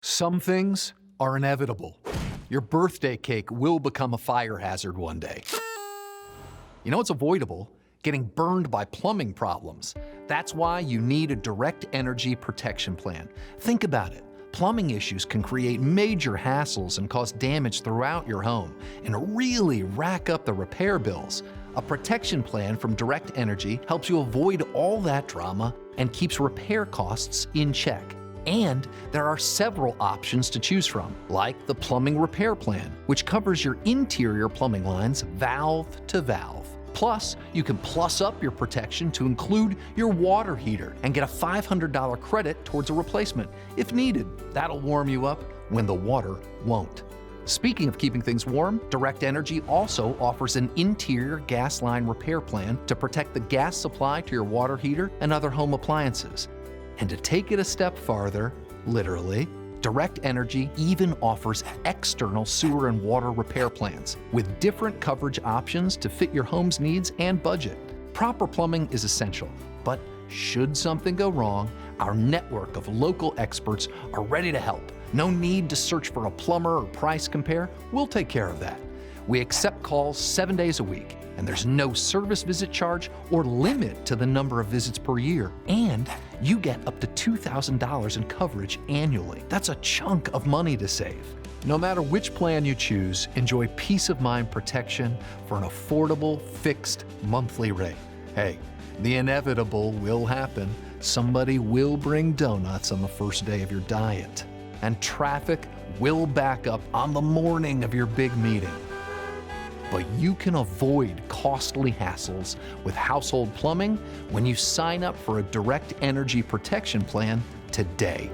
Some things are inevitable. Your birthday cake will become a fire hazard one day. You know what's avoidable? Getting burned by plumbing problems. That's why you need a direct energy protection plan. Think about it. Plumbing issues can create major hassles and cause damage throughout your home and really rack up the repair bills. A protection plan from Direct Energy helps you avoid all that drama and keeps repair costs in check. And there are several options to choose from, like the Plumbing Repair Plan, which covers your interior plumbing lines valve to valve. Plus, you can plus up your protection to include your water heater and get a $500 credit towards a replacement if needed. That'll warm you up when the water won't. Speaking of keeping things warm, Direct Energy also offers an interior gas line repair plan to protect the gas supply to your water heater and other home appliances. And to take it a step farther, literally, Direct Energy even offers external sewer and water repair plans with different coverage options to fit your home's needs and budget. Proper plumbing is essential, but should something go wrong, our network of local experts are ready to help. No need to search for a plumber or price compare. We'll take care of that. We accept calls 7 days a week, and there's no service visit charge or limit to the number of visits per year. And you get up to $2,000 in coverage annually. That's a chunk of money to save. No matter which plan you choose, enjoy peace of mind protection for an affordable, fixed monthly rate. Hey, the inevitable will happen. Somebody will bring donuts on the first day of your diet. And traffic will back up on the morning of your big meeting. But you can avoid costly hassles with household plumbing when you sign up for a Direct Energy protection plan today.